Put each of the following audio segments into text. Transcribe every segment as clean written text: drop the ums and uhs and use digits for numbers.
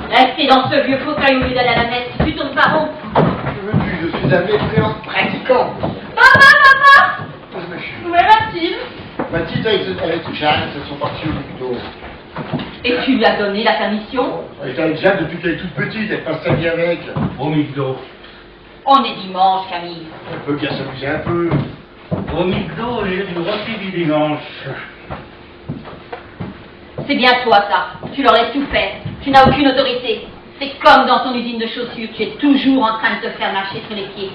Restez dans ce vieux fauteuil au lieu d'aller à la messe. Tu tournes pas rond. Je suis un mécréant pratiquant. Papa! Où est Mathilde? Mathilde avec Jeanne, elles sont parties au McDo. Et tu lui as donné la permission? Elle est avec Jeanne depuis qu'elle est toute petite, elle passe sa vie avec. Au McDo. On est dimanche, Camille. Elle peut bien s'amuser un peu. Au McDo, j'ai du rôti du dimanche. C'est bien toi, ça. Tu leur laisses tout faire. Tu n'as aucune autorité. C'est comme dans ton usine de chaussures. Tu es toujours en train de te faire marcher sur les pieds.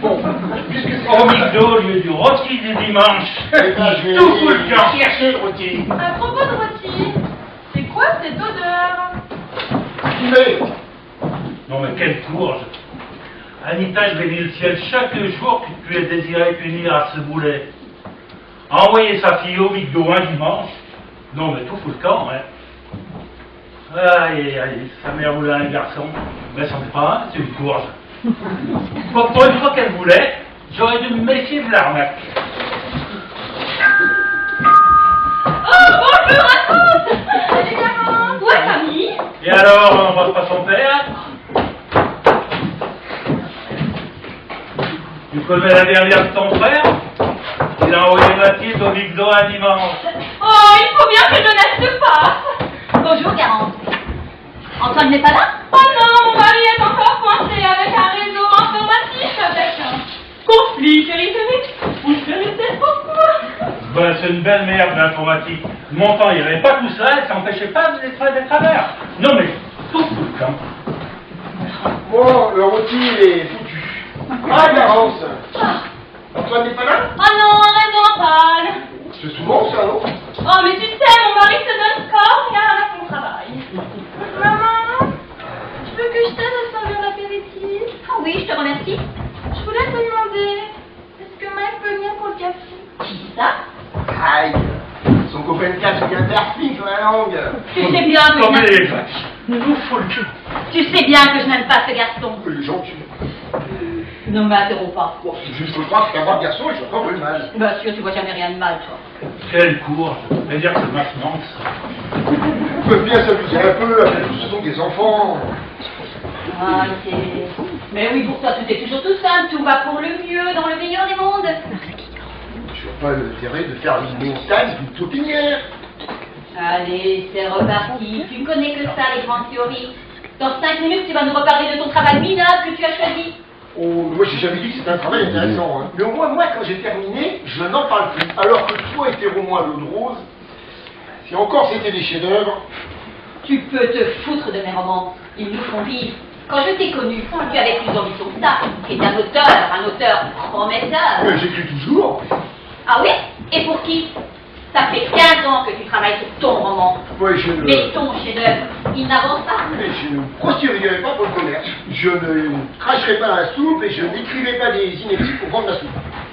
Bon, qu'est-ce que c'est? Au McDo, j'ai du rôti du dimanche. Eh ben, je vais Tout fout le camp. chercher le rôti. À propos de rôti, c'est quoi cette odeur? Mais, Non mais quelle courge. Anita, je bénis le ciel chaque jour que tu aies désiré punir à ce boulet. Envoyer sa fille au McDo un dimanche. Non mais tout fout le camp, hein. Aïe, aïe, sa mère voulait un garçon. Mais c'en est pas un, c'est une courge. Pour une fois qu'elle voulait, j'aurais dû me méfier de l'arnaque. Oh, bonjour à tous! Salut, Camille! Où est Camille? Et alors, on n'embrasse pas son père? Tu connais la dernière de ton frère? Il a envoyé Mathilde au McDo un dimanche. Oh, il faut bien que jeunesse se passe! Bonjour, Garance. Antoine n'est pas là? Oh non, mon mari est encore coincé avec un réseau informatique avec un conflit périphérique. Vous connaissez pourquoi? Ben, c'est une belle merde l'informatique. Mon temps, il n'y avait pas tout ça, ça n'empêchait pas de les des travers. Non mais, tout fout le camp. bon, le rôti est foutu. Ah, Garance. Antoine n'est pas là? Oh non, raison pâle. C'est souvent ça, non? Oh mais tu sais, mon mari se donne corps, rien à son travail. Maman, tu veux que je t'aide à servir l'apéritif? Ah oui, je te remercie. Je voulais te demander, est-ce que Mike peut venir pour le café? Qui dit ça? Aïe, son copain de casse vient d'Arping sur la langue. Tu sais bien que je Non mais, n'aime... nous fout le cul. Tu sais bien que je n'aime pas ce garçon. Les gens tuent. Ne m'interromps pas. Bon, juste le croire que c'est un bon garçon et je vois pas le mal. Bien sûr, tu vois jamais rien de mal, toi. Quelle courge. Je vais dire que c'est maintenant ça. Ils peuvent bien s'amuser un peu, après tout, ce sont des enfants. Ah, c'est... Mais oui, pour toi, tout est toujours tout simple. Tout va pour le mieux, dans le meilleur des mondes. Je vois pas l'intérêt de faire une montagne d'une taupinière. Allez, c'est reparti. Tu connais que ça, les grandes théories. Dans 5 minutes, tu vas nous reparler de ton travail minable que tu as choisi. Oh, moi j'ai jamais dit que c'était un travail intéressant. Hein. Mais au moins, moi, quand j'ai terminé, je n'en parle plus. Alors que toi, hétéro-moi, l'eau de rose, si encore c'était des chefs-d'œuvre. Tu peux te foutre de mes romans. Ils nous font vivre. Quand je t'ai connu, tu avais plus d'ambition que ça. Tu es un auteur prometteur. J'écris toujours. Ah oui? Et pour qui? Ça fait 15 ans que tu travailles sur ton roman. Ouais, je ne... Mais ton chef-d'œuvre, il n'avance pas. Mais je ne prostituerai pas pour le commerce. Je ne cracherai pas la soupe et je n'écrirai pas des inepties pour vendre la soupe.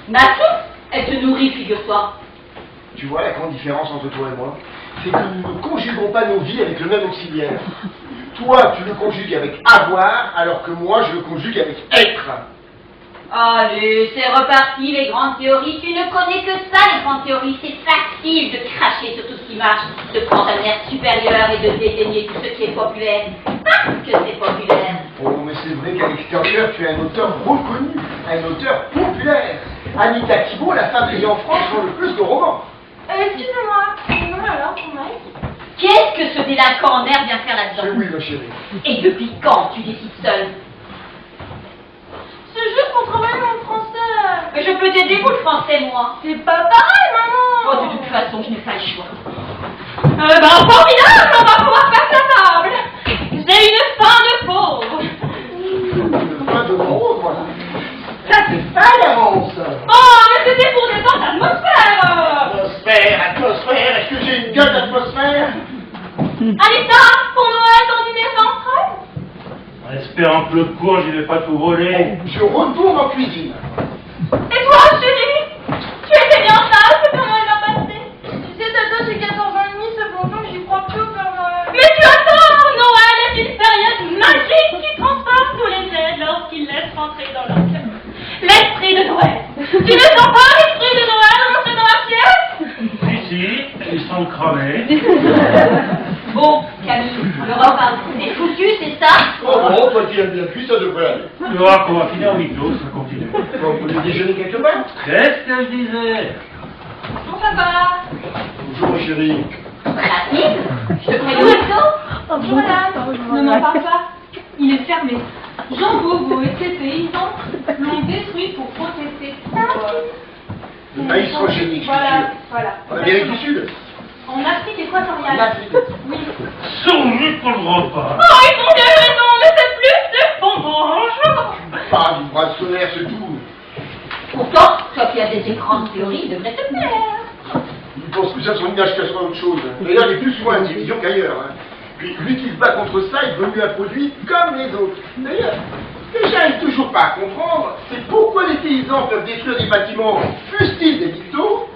Ma soupe, elle te nourrit, figure-toi. Tu vois la grande différence entre toi et moi? C'est que nous ne conjuguons pas nos vies avec le même auxiliaire. Toi, tu le conjugues avec avoir, alors que moi, je le conjugue avec être. Allez, c'est reparti, les grandes théories. Tu ne connais que ça, les grandes théories. C'est facile de cracher sur tout ce qui marche, de prendre un air supérieur et de dédaigner tout ce qui est populaire. Parce que c'est populaire. Oh, mais c'est vrai qu'à l'extérieur, tu es un auteur reconnu, un auteur populaire. Anita Thibault, la femme payée en France, vend le plus de romans. Excusez-moi, non alors, pour Mike? Qu'est-ce que ce délinquant en air vient faire C'est là-dedans? oui, ma chérie. Et depuis quand tu décides seul? C'est juste pour travailler mon français. Mais je peux t'aider pour le français, moi. C'est pas pareil, maman. Oh, de toute façon, je n'ai pas le choix. Formidable, on va pouvoir faire la table. J'ai une faim de pauvre. Pas de rose, moi. Ça, c'est pas l'avance. Oh, mais c'était pour détendre l'atmosphère. Atmosphère, est-ce que j'ai une gueule d'atmosphère? Anita, pour Noël, ton dîner sans En espérant que le courge, il n'ait pas tout volé. Je retourne en cuisine. Et toi, chérie? Tu étais bien sage, ce Père Noël va passer. Tu sais, Tata, j'ai 14 ans et demi, c'est longtemps que j'y crois plus au Père Noël. Mais tu as tort, Noël est une période magique qui transforme tous les êtres lorsqu'ils laissent rentrer dans leur cœur l'esprit de Noël. Tu ne sens pas l'esprit de Noël rentrer dans la pièce? Si, ils sont cramés. Bon, Camille, on le reparle. Et foutu, c'est ça? Oh bon, toi qui aimes bien cuit, ça devrait aller. Tu vois qu'on va finir au McDo, ça continue. Vous voulez déjeuner quelque part? Qu'est-ce que je disais? Bon, papa. Bonjour chérie. Mathilde, je te prie au McDo? Bonjour, madame. Ne m'en parle pas. Il est fermé. Jean Bobo et ses paysans l'ont détruit pour protester. Le maïs transgénique, je suis sûr. Voilà. En Amérique du Sud. En Afrique équatoriale. L'Afrique. Oui. Sauvé pour le repas. Oh, ils ont bien raison, mais c'est plus de fromage. Pas du bras de solaire, c'est tout. Pourtant, toi qui as des écrans de théorie, devrait te plaire. Il pense que ça, son image cassera autre chose. D'ailleurs, il est plus souvent à la télévision qu'ailleurs. Hein. Puis lui qui se bat contre ça, il veut mieux un produit comme les autres. D'ailleurs, ce que j'arrive toujours pas à comprendre, c'est pourquoi les paysans peuvent détruire des bâtiments, fussent-ils des mythos,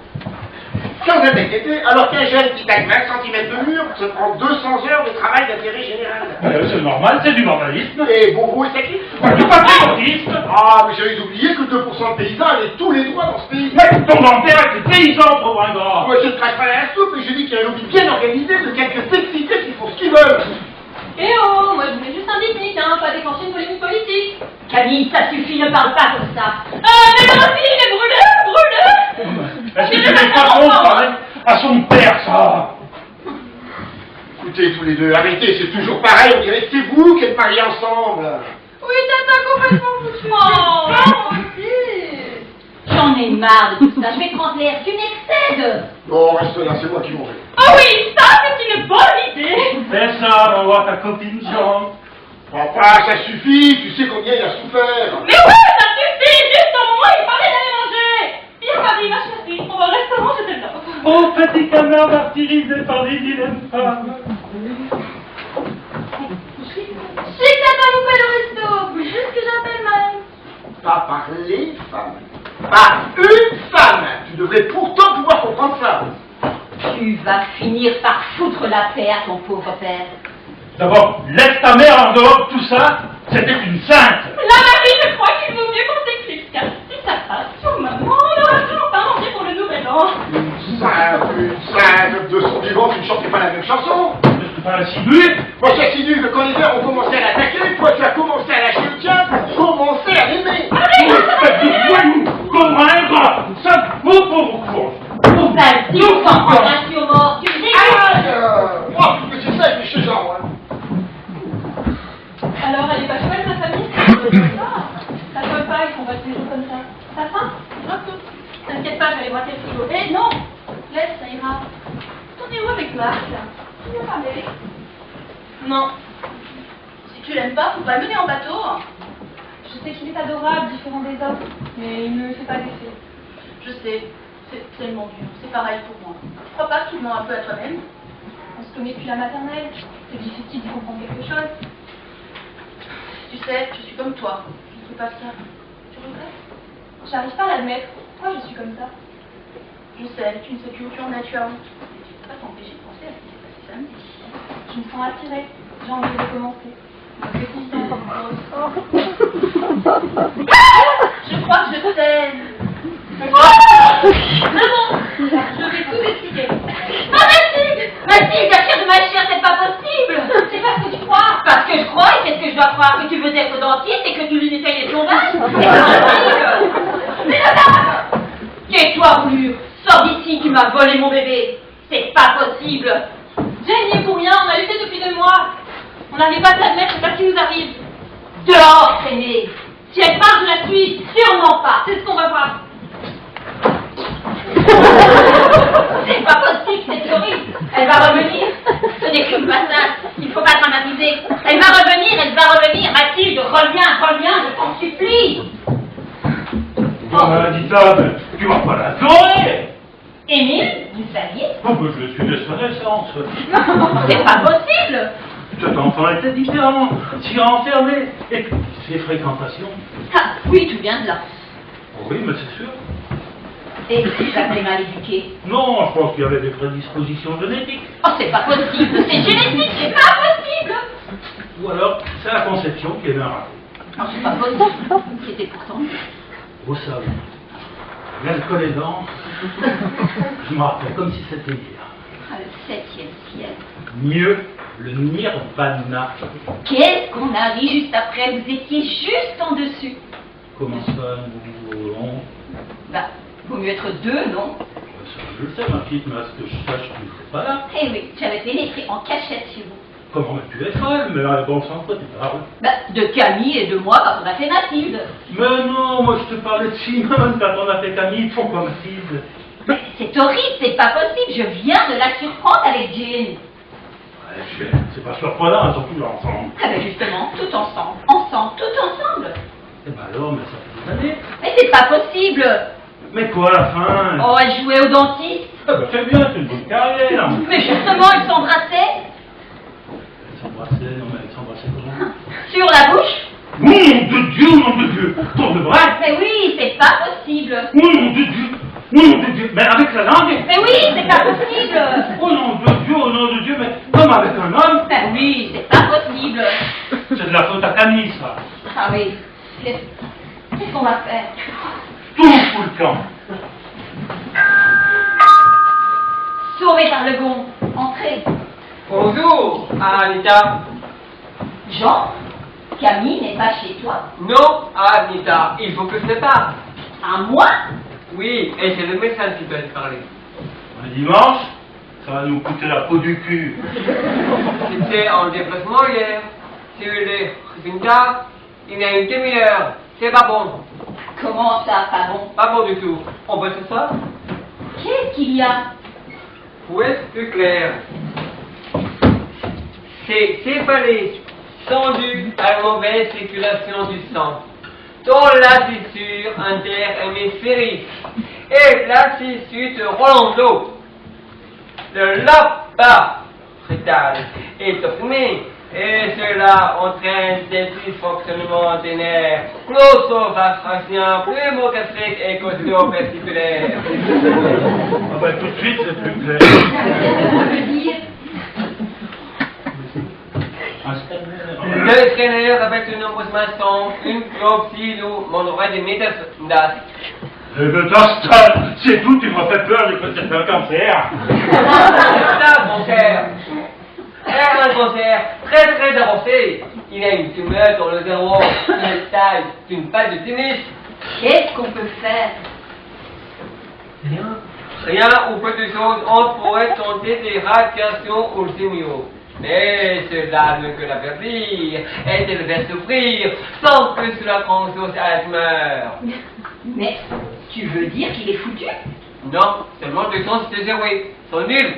sans être inquiétés, alors qu'un jeune qui taille 20 cm de mur se prend 200 heures de travail d'intérêt général. C'est normal, c'est du normalisme. Et Bobo et Saki. Du patriotisme. Ah, mais j'avais oublié que 2% de paysans avaient tous les droits dans ce pays. Mais ton grand-père avec les paysans, pauvre ingrat. Moi, je ne crache pas la soupe, mais je dis qu'il y a un lobby bien organisé de quelques sexités qui font ce qu'ils veulent. Eh oh, moi je voulais juste un pique-nique, hein, pas déclencher une polémique politique. Camille, ça suffit, ne parle pas comme ça. Mais aussi, il est brûlé. Est-ce que tu n'es pas con de parler à son père, ça? Écoutez, tous les deux, arrêtez, c'est toujours pareil, on dirait que c'est vous qui êtes mariés ensemble. Oui, t'as complètement foutu. Oh, J'en ai marre de tout ça, je vais te rendre l'air, tu m'excèdes. Non, reste là, c'est moi qui m'en vais. Oh oui, ça c'est une bonne idée. Fais ça, on voit ta copine Jean. Enfin, ça suffit, tu sais combien il a souffert. Mais ouais, ça suffit, juste au moment où il parlait d'aller manger. Pierre m'a dit, ma chérie, on va au restaurant, j'étais là. Oh, petit canard martyrisé par les vilaines femmes. Je sais que t'as pas loupé le resto, faut juste que j'appelle Marie. Pas par les femmes. Par une femme. Tu devrais pourtant pouvoir comprendre ça. Tu vas finir par foutre la paix à ton pauvre père. D'abord, laisse ta mère en dehors de tout ça. C'était une sainte. La Marie, je crois qu'il vaut mieux qu'on s'éclipse, car si ça passe sur maman, on aura toujours pas mangé pour le nouvel an. Une sainte, de son vivant, tu ne chantais pas la même chanson. Je peux pas insinuer. Moi, j'insinue que quand les verts ont commencé à l'attaquer, toi, tu as commencé à lâcher le tien pour commencer à l'aimer. Espèce de voyou, pauvre ingrat, ça vaut pauvre con. Vas-y, on s'en prendra sur mort, tu me dégoûtes. Oh, mais c'est ça, il est chez Jean, hein. Alors, elle est pas chouette, ma famille? Ça colle pas, ils font pas tous les jours comme ça. T'as faim? Un peu. T'inquiète pas, je vais aller voir tes frigo. Eh non! Laisse, ça ira. T'en es où avec Marc, là? Tu veux parler? Non. Si tu l'aimes pas, faut pas le mener en bateau. Je sais qu'il est adorable, différent des autres, mais il ne me fait pas d'effet. Je sais, c'est tellement dur, c'est pareil pour moi. Tu crois pas que tu te mens un peu à toi-même? On se connaît depuis la maternelle, c'est difficile de comprendre quelque chose. Tu sais, je suis comme toi, je ne fais pas ça. Tu regrettes? J'arrive pas à l'admettre. Pourquoi je suis comme ça? Je sais, tu ne sais plus où tu en es, tu as honte. Mais tu ne peux pas t'empêcher de penser à ce qui s'est passé samedi. Je me sens attirée, j'ai envie de recommencer. Je crois que je t'aime. Maman, je vais tout expliquer. Ah, Mathilde! Mathilde, la chair de ma chair, c'est pas possible! C'est pas ce que tu crois. Parce que je crois, et qu'est-ce que je dois croire? Que tu veux être dentiste et que tu lui nettoies les plombages? C'est pas possible! Mais madame! Tais-toi, Roulure! Sors d'ici, tu m'as volé mon bébé! C'est pas possible! Jane n'y est pour rien, on a lutté depuis 2 mois. On n'arrive pas à s'admettre, c'est pas ce qui nous arrive. Dehors, traînée! Si elle part, je la suis. Sûrement pas! C'est ce qu'on va voir. C'est pas possible, c'est horrible! Elle va revenir! Ce n'est que le matin, il faut pas dramatiser! Elle va revenir! Mathilde, reviens, je t'en supplie! Dis ça, mais tu vas pas l'adorer. Émile, vous saviez? Oh, ben, je suis de sa naissance. C'est pas possible! Cet enfant était différent, si enfermé. Et puis, ses fréquentations. Ah, oui, tout vient de là. Oui, mais c'est sûr. Et si j'avais mal éduqué? Non, je pense qu'il y avait des prédispositions génétiques. Oh, c'est pas possible! C'est génétique, c'est pas possible! Ou alors, c'est la conception qui est bien rare. Non, c'est pas possible. C'était pourtant. Vous savez, l'alcool aidant, je me rappelle comme si c'était hier. Ah, le 7e ciel. Mieux Le nirvana. Qu'est-ce qu'on a ri juste après? Vous étiez juste en dessus. Comment ça, nous on... Bah, vaut mieux être deux, non? Ça, je le sais, ma petite, mais à ce que je sache, tu n'étais pas là. Eh oui, j'avais pénétré en cachette chez vous. Comment tu es folle? Mais bon sang, quoi tu parles? Bah, de Camille et de moi quand on a fait Mathilde. Mais non, moi je te parlais de Simone quand on a fait Camille, ils font comme Mathilde. Mais c'est horrible, c'est pas possible, je viens de la surprendre avec Jean. Ouais, c'est pas surprenant, surtout là ensemble. Ah ben justement, tout ensemble, tout ensemble. Eh ben alors, mais ça fait des années. Mais c'est pas possible. Mais quoi, à la fin? Oh, elle jouait au dentiste. Ah ben c'est bien, c'est une bonne carrière. Mais justement, ils s'embrassaient. Elle s'embrassait, non mais elle s'embrassait comment? Sur la bouche. Nom de Dieu, pour de vrai? Mais oui, c'est pas possible. Oh nom de Dieu, mais avec la langue? Mais oui, c'est pas possible. Oh nom de Dieu, mais comme avec un homme? Ben oui, c'est pas possible. C'est de la faute à Camille, ça. Ah oui, qu'est-ce qu'on va faire? Tout fout le camp. Sauvé par le gond, entrez. Bonjour, Anita. Jean, Camille n'est pas chez toi. Non, Anita, il faut que je te parle. À moi? Oui, et c'est le médecin qui doit te parler. Un dimanche, ça va nous coûter la peau du cul. J'étais en déplacement hier. Sur les résultats, il y a une demi-heure. C'est pas bon. Comment ça, pas bon? Pas bon du tout. On peut se ça? Qu'est-ce qu'il y a? Pour être plus clair, c'est céphalée, sans dû à la mauvaise circulation du sang, dans la fissure interhémisphérique et la fissure de Rolando. Le lobe rétal est opprimé et cela entraîne des dysfonctionnements des nerfs glossopharyngiens, pneumogastriques et costo-vesiculaires. Ah ben tout de suite, c'est plus clair. Ça veut dire? Un scanner. Le scanner avec de nombreuses masses, une biopsie nous montrerait des métastases. Eh ben t'installe, c'est tout, tu m'as fait peur, j'ai cru que c'était un cancer. C'est ça, mon cher. C'est un cancer très avancé. Il a une tumeur dans le cerveau, une taille d'une balle de tennis. Qu'est-ce qu'on peut faire? Rien ou peu de choses, on pourrait tenter des radiations ou chimio. Mais cela ne que l'avertir et de le faire souffrir sans que cela cause à la tumeur. Mais tu veux dire qu'il est foutu? Non, seulement deux chances de zéro. Sont nuls.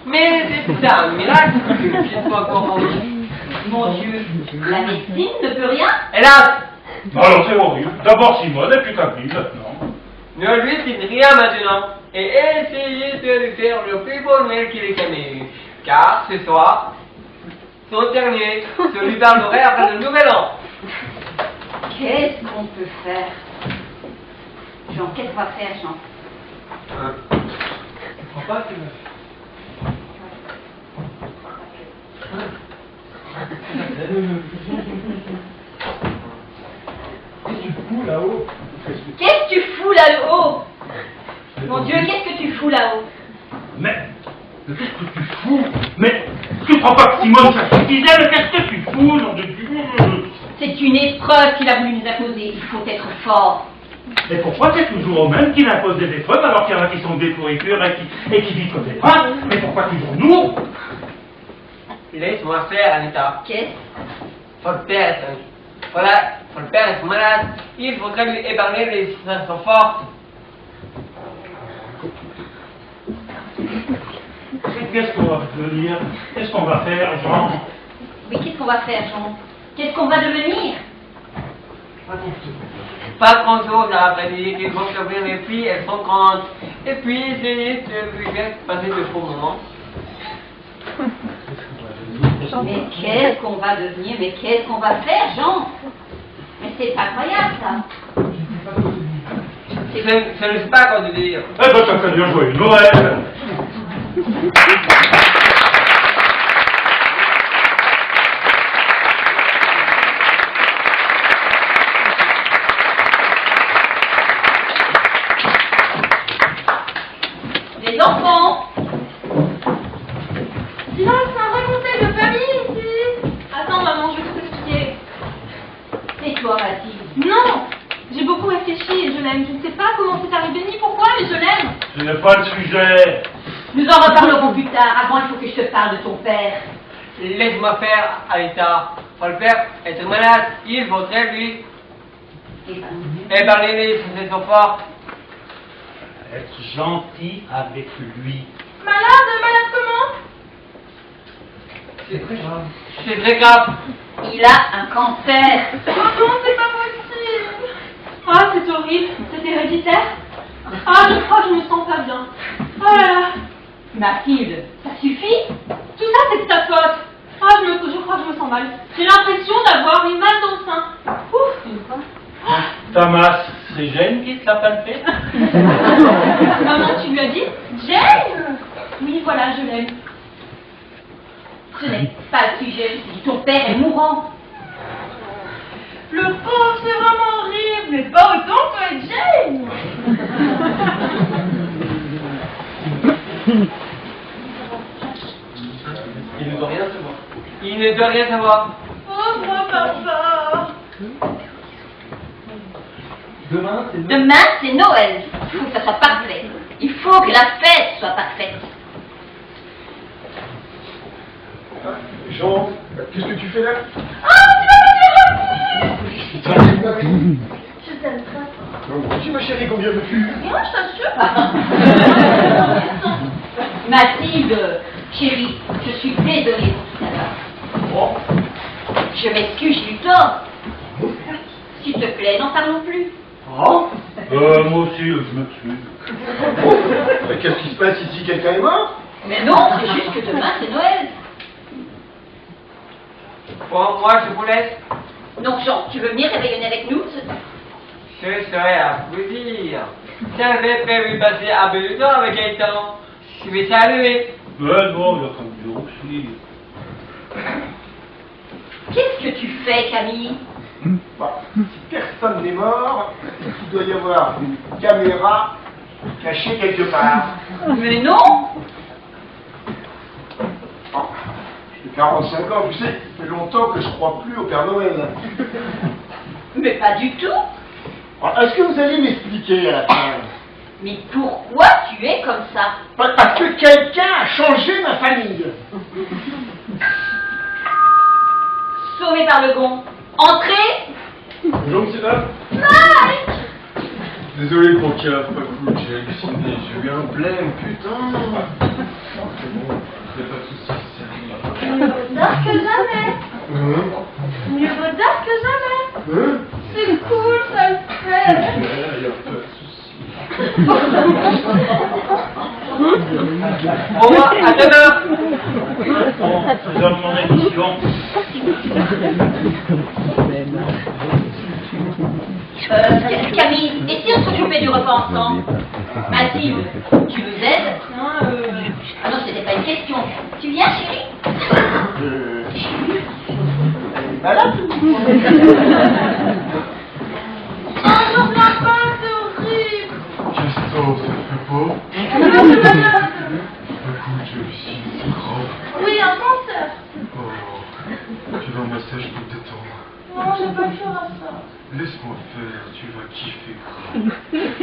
Mais c'est un miracle qu'il soit encore en vie. Mon Dieu, la médecine ne peut rien? Hélas, Alors c'est horrible. D'abord Simone et puis Camille maintenant. ne lui dites rien maintenant et essayez de lui faire le plus beau mail qu'il ait jamais eu. Car ce soir, son dernier, je lui parlerai après le nouvel an. Qu'est-ce qu'on peut faire? Jean, qu'est-ce qu'on va faire, Jean? Je comprends pas que... Qu'est-ce que tu fous là-haut? Mon Dieu, qu'est-ce que tu fous là-haut? Mais qu'est-ce que tu fous? Mais tu crois pas que Simone ça suffisait? Mais qu'est-ce que tu fous, nom de Dieu? C'est une épreuve qu'il a voulu nous imposer. Il faut être fort. Et pourquoi c'est toujours aux mêmes qui imposent des épreuves alors qu'il y en a qui sont des pourritures et qui vivent comme des princes? Mais pourquoi toujours nous? Laisse-moi faire, Anita. Qu'est-ce? Faut le père est malade. Il faudrait lui épargner les sensations fortes. Qu'est-ce qu'on va devenir? Qu'est-ce qu'on va faire, Jean? Oui, qu'est-ce qu'on va faire, Jean? Qu'est-ce qu'on va devenir? Pas grand-chose à apprécier. Il faut s'ouvrir les filles, elles sont grandes. Et puis essayer de lui faire passer de beaux moments. Mais qu'est-ce qu'on va devenir? Mais qu'est-ce qu'on va faire, Jean? Mais c'est pas croyable, ça. Je ne sais pas quoi te dire. Eh ben, ça fait bien jouer Noël! Les enfants! Silence, un vrai conseil de famille, Mathilde? Non! J'ai beaucoup réfléchi et je l'aime. Je ne sais pas comment c'est arrivé ni pourquoi, mais je l'aime. Ce n'est pas le sujet. Nous en reparlerons plus tard. Avant, il faut que je te parle de ton père. Laisse-moi faire, Anita. Mon père est malade. Il voudrait lui épargner sur ses enfants. Être gentil avec lui. Malade? Malade comment? C'est très grave. Il a un cancer. Oh non, c'est pas possible. Ah, c'est horrible. C'est héréditaire. Ah, je crois que je me sens pas bien. Oh là là. Mathilde, ça suffit? Tout ça, c'est de ta faute. Ah, je crois que je me sens mal. J'ai l'impression d'avoir une malle dans le sein. Ouf. Thomas, c'est Jane qui te l'a palpé? Maman, tu lui as dit? Jane? Oui, voilà, je l'aime. Ce n'est pas le sujet. Je te dis, ton père est mourant. Le pauvre, c'est vraiment horrible, mais pas autant que Jane. Il ne doit rien savoir. Il ne doit rien savoir. Pauvre papa. Demain, c'est Demain, c'est Noël. Noël. Il faut que ça soit parfait. Il faut que la fête soit parfaite. Jean, qu'est-ce que tu fais là? Je t'aime très fort. Non, tu ma chérie, combien veux-tu? Moi, je t'assure. Mathilde, chérie, je suis désolée pour tout à l'heure. Oh. Je m'excuse, j'ai eu tort. S'il te plaît, n'en parlons plus. Oh. Moi aussi, je m'excuse. Mais qu'est-ce qui se passe ici? Quelqu'un est mort? Mais non, c'est juste que demain, c'est Noël. Bon, moi, je vous laisse. Donc, Jean, tu veux venir réveillonner avec nous? Ce serait un plaisir. J'avais prévu passer un peu de temps avec Gaëtan. Je vais saluer. Ben non, il a comme dire aussi. Qu'est-ce que tu fais, Camille? Bah, si personne n'est mort, il doit y avoir une caméra cachée quelque part. Mais non! Oh, j'ai 45 ans, tu sais, ça fait longtemps que je crois plus au Père Noël. Mais pas du tout! Alors, est-ce que vous allez m'expliquer à la fin? Mais pourquoi tu es comme ça? Parce que quelqu'un a changé ma famille. Sauvé par le gond. Entrez! Bonjour, monsieur dame. Mike! Désolé pour qu'il y a pas cool, j'ai halluciné, j'ai eu un blême, putain. C'est bon, y'a pas de soucis, c'est rien. Mieux vaut tard que jamais. Mieux vaut tard que jamais. C'est cool, ça le fait. Y'a pas de soucis. Au revoir, à demain. Bon, je donne mon émission. Camille, et si on s'occupait du repas ensemble? Mathilde, tu nous aides? Ah non, c'était pas une question. Tu viens, chérie? Chérie, elle est malade? Oh non, papa, c'est horrible. Qu'est-ce que ça fait pas? Non, c'est pas bien. Écoute, j'ai halluciné, c'est grave. Oui, un cancer. Oh, tu veux un massage pour te détendre? Non, j'ai pas le faire à ça. Laisse-moi faire, tu vas kiffer grave.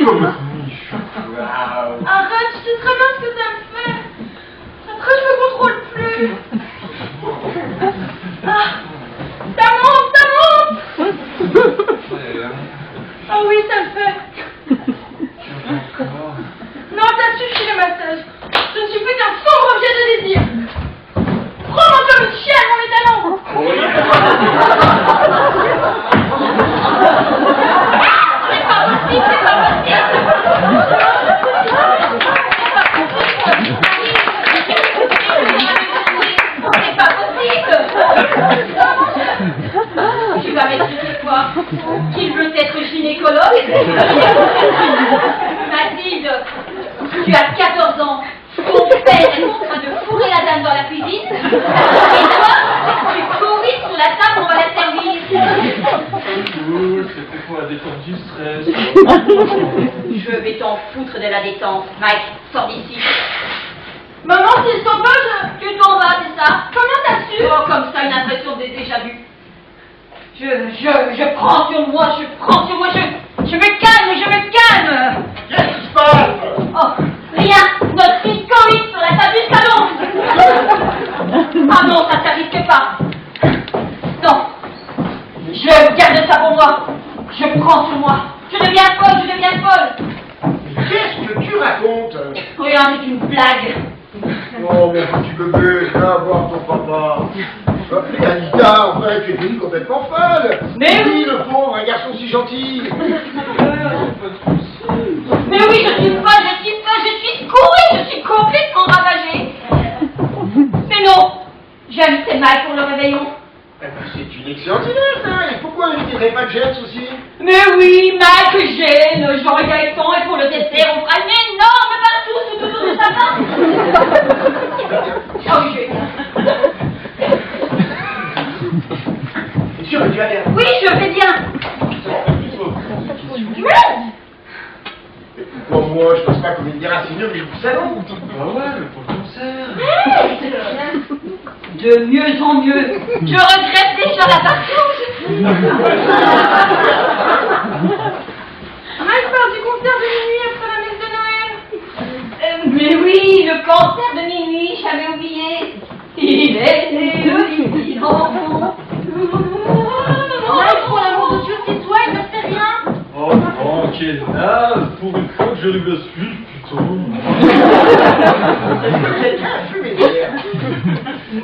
Comme un je waouh. Arrête, je sais très bien ce que ça me fait. Après, je me contrôle plus. Ah, ça monte, ça monte. Ah oui, ça le fait. Tu veux encore? Non, ça suffit le massage. Je ne suis plus qu'un sombre objet de désir. Prends-moi comme une chienne dans les talons. C'est pas possible, c'est pas C'est pas possible! Tu vas m'expliquer quoi? Qu'il veut être gynécologue? Mathilde, tu as 14 ans. Ton père est en train de fourrer la dame dans la cuisine. Et toi, tu corriges sur la table, on va la servir. Cool, c'était pour la détente du stress. Je vais t'en foutre de la détente. Mike, sors d'ici. Maman, s'il s'en va, Tu t'en vas, c'est ça? Comment t'as su? Oh, comme ça, une impression de déjà vu. Je prends sur moi, je me calme. Qu'est-ce qui se passe? Oh, rien, notre historique sur la table du salon. Ah non, ça risque pas. Non, je garde ça pour moi. Je prends sur moi. Je deviens folle. Qu'est-ce que tu racontes? Rien, c'est une blague. Oh, mon petit bébé, viens voir ton papa. Mais Anita, enfin, tu es devenue complètement folle. Mais oui, le pauvre, un garçon si gentil. Mais oui, je suis folle, je suis courée, je suis complètement ravagée. Mais non, j'ai invité Mike pour le réveillon. Eh ben, c'est une excellente idée, ça. Et pourquoi on n'inviterait pas Jess aussi? Mais oui, Mike, Jane, Jean et Gaëtan, et pour le dessert, on fera une énorme partout tout autour de sa main. Ah oui, je vais bien. C'est sûr que tu vas bien. Oui, je vais bien. Bon, moi, je pense pas qu'on me dira c'est mieux que je vous salon. Ah ouais, mais pour le concert. De mieux en mieux. Je regrette déjà la partouche. Mike parle du concert de minuit après la messe de Noël. Mais oui, le concert de minuit, j'avais oublié. Il est né le petit enfant. Mike, pour l'amour de Dieu, c'est toi, il ne fait rien. Oh non, quel naze. Pour une fois que je rigole plus, putain. Quelqu'un a fumé derrière.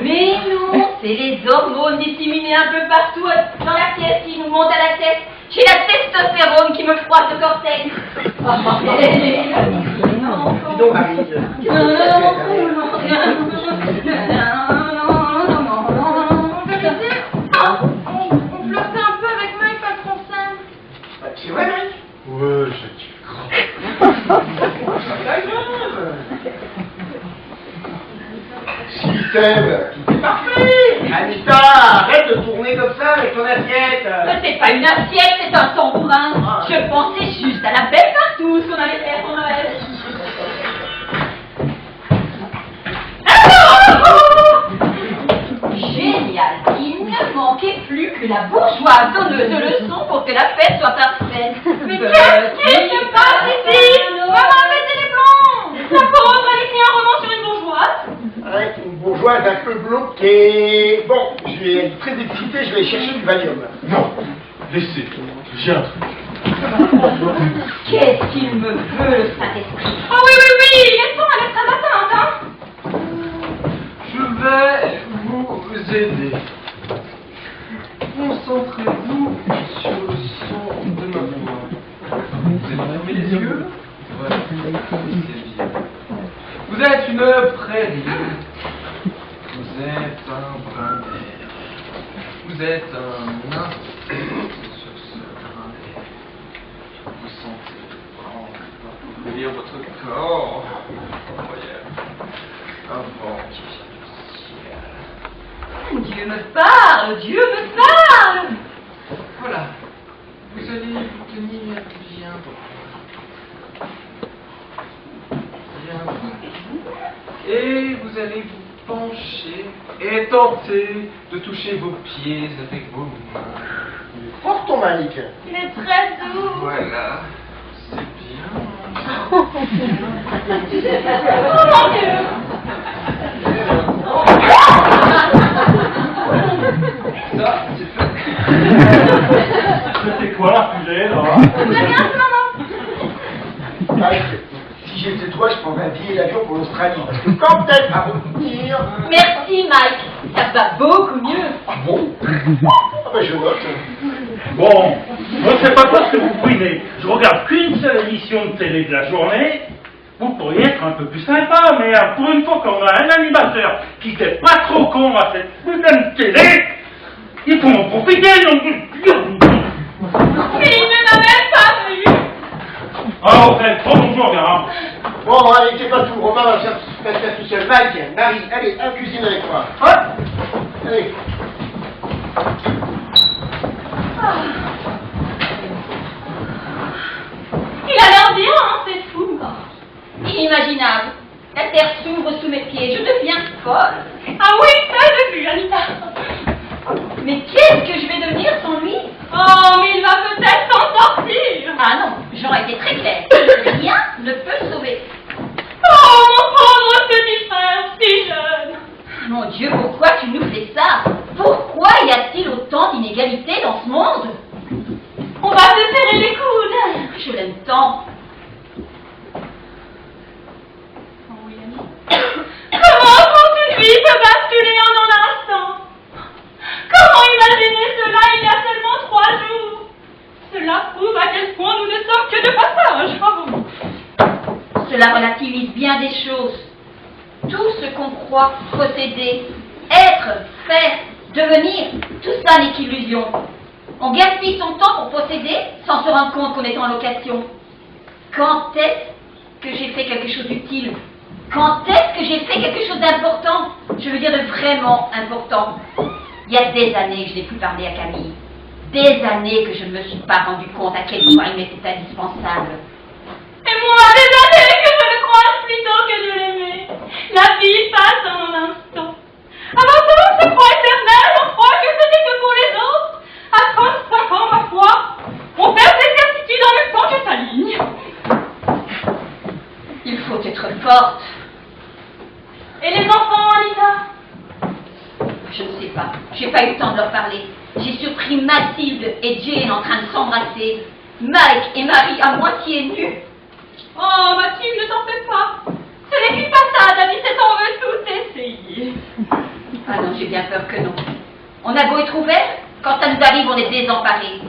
Mais non, c'est les hormones disséminées un peu partout dans la pièce qui nous montent à la tête. J'ai la testostérone qui me froisse le cortex. Dis donc, Marie. On flirtait un peu avec Mike, pas qu'on s'aime. C'est vrai, Marie? Ouais, je kiffe grave. Si t'aimes, tout est parfait. Anita, arrête de tourner comme ça avec ton assiette. C'est pas une assiette, c'est un tambourin. Je pensais juste à la belle partouche qu'on avait fait pour Noël. Génial, il ne manquait plus que la bourgeoise donneuse de leçons pour que la fête soit parfaite. Mais qu'est-ce qui se passe ici? Maman, mettez les plombs. La pauvre, elle écrit un roman sur une bourgeoise. Arrête, une bourgeoise un peu bloquée. Bon, je vais être très excité, je vais aller chercher du Valium. Non, laissez. J'ai un truc. Qu'est-ce qu'il me veut, le Saint-Esprit? Oh oui, laissons, elle est très battante, hein. Je vais vous aider. Concentrez-vous sur le son de ma voix. Vous avez fermé les yeux? Voilà, c'est bien. Vous êtes une prairie. Vous êtes un brin d'air. Vous êtes un insecte sur ce brin d'air. Vous sentez parcourir votre corps. Incroyable. Un vent qui vient du ciel. Dieu me parle, Dieu me parle. Voilà. Vous allez vous tenir bien droit. Bien droit. Et vous allez vous pencher et tenter de toucher vos pieds avec vos mains. Force ton Mike. Il est très doux. Voilà. C'est bien. Oh mon Dieu. Ça, c'est fait. C'était quoi la fusée, là? Très bien, maman. Mike, si j'étais toi, je prendrais un billet d'avion pour l'Australie. Parce que quand elle va revenir... Merci, Mike. Ça va beaucoup mieux. Ah bon? Ah ben je note. Bon, moi je sais pas parce que vous prenez. Je regarde qu'une seule émission de télé de la journée. Vous pourriez être un peu plus sympa, mais pour une fois qu'on a un animateur qui fait pas trop con à cette putain de télé, il faut en profiter, donc... Mais il ne m'a même pas vu. Ah, on fait trop bonjour, gars. Bon, allez, c'est pas tout. Romain va faire ça tout seul. Mike, Marie, allez, un cuisine avec moi. Hop. Allez. Il a l'air bien, hein, c'est fou. Inimaginable. La terre s'ouvre sous mes pieds, je deviens folle. Ah oui, ça j'ai vu, Anita. Mais qu'est-ce que je vais devenir sans lui? jeune temps. Oh oui, Annie. Comment toute une vie peut basculer en un instant? Comment imaginer cela il y a seulement 3 jours? Cela prouve à quel point nous ne sommes que de passage. Bravo. Cela relativise bien des choses. Tout ce qu'on croit posséder, être, faire, devenir, tout ça n'est qu'illusion. On gaspille son temps pour posséder sans se rendre compte qu'on est en location. Quand est-ce que j'ai fait quelque chose d'utile? Quand est-ce que j'ai fait quelque chose d'important? Je veux dire de vraiment important. Il y a des années que je n'ai plus parlé à Camille. Des années que je ne me suis pas rendu compte à quel point il m'était indispensable. Et moi, des années que je le croise plutôt que de l'aimer. La vie passe en un instant. Avant tout, on se croit éternel, on croit que ce n'est que pour les autres. À 35 ans, ma foi, on perd ses certitudes en même temps que sa ligne. Il faut être forte. Et les enfants, Anita? Je ne sais pas. J'ai pas eu le temps de leur parler. J'ai surpris Mathilde et Jane en train de s'embrasser. Mike et Marie à moitié nus. Oh, Mathilde, ne t'en fais pas. Ce n'est qu'une passade, Anita, on veut tout essayer. Ah non, j'ai bien peur que non. On a beau être ouvert, quand ça nous arrive, on est désemparés.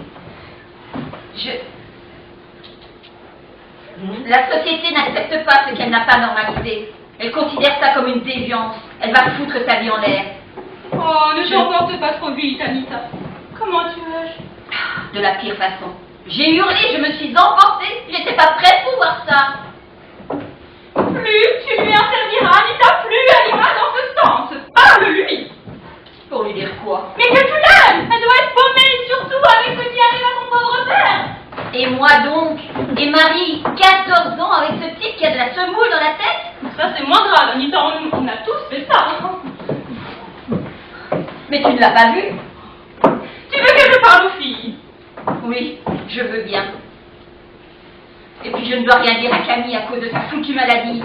La société n'accepte pas ce qu'elle n'a pas normalisé. Elle considère ça comme une déviance. Elle va foutre sa vie en l'air. Oh, ne t'emporte pas trop vite, Anita. Comment tu es-je? De la pire façon. J'ai hurlé, je me suis emportée. J'étais pas prête pour voir ça. Plus tu lui interdiras, Anita, plus elle ira dans ce sens. Parle-lui. Pour lui dire quoi? Mais que tu l'aimes. Elle doit être paumée, surtout avec ce qui arrive à son pauvre père. Et moi donc? Et Marie, 14 ans, avec ce type qui a de la semoule dans la tête? Ça, c'est moins grave, Anita. On a tous fait ça. Mais tu ne l'as pas vu? Tu veux que je parle aux filles? Oui, je veux bien. Et puis je ne dois rien dire à Camille à cause de sa foutue maladie.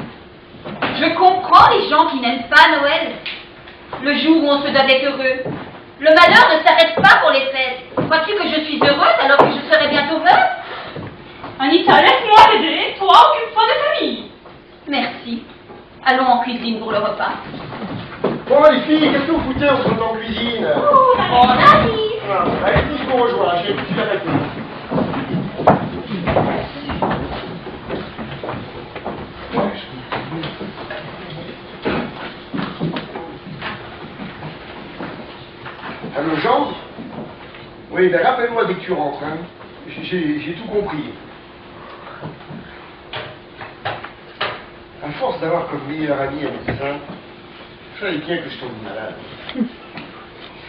Je comprends les gens qui n'aiment pas Noël. Le jour où on se doit d'être heureux. Le malheur ne s'arrête pas pour les fêtes. Crois-tu que je suis heureuse alors que je serai bientôt veuve? Anita, laisse-moi t'aider. Toi, occupe-toi de Camille. Merci. Allons en cuisine pour le repas. Bon, les filles, qu'est-ce que vous foutez en sont en cuisine? Oh, on arrive. Allez, je vous rejoins, j'ai plus arrêté. Allô, Jean? Oui, ben rappelle-moi dès que tu rentres, hein. J'ai tout compris. À force d'avoir comme meilleur ami un médecin, je savais bien que je tombe malade.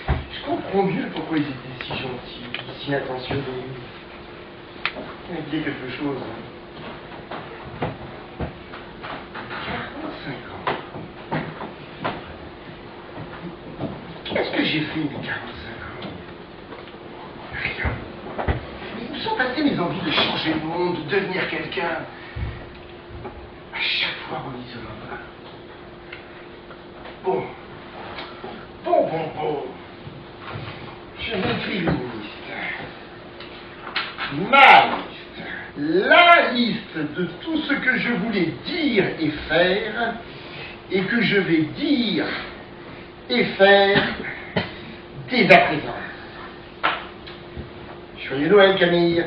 Je comprends mieux pourquoi ils étaient si gentils, si intentionnés. Il me dit quelque chose. Hein. 45 ans. Qu'est-ce que j'ai fait mes 45 ans? Rien. Où sont passées mes envies de changer le monde, de devenir quelqu'un? À chaque fois remise au lendemain. Bon. Je m'écris une liste. Ma liste. La liste de tout ce que je voulais dire et faire, et que je vais dire et faire dès à présent. Joyeux Noël, Camille.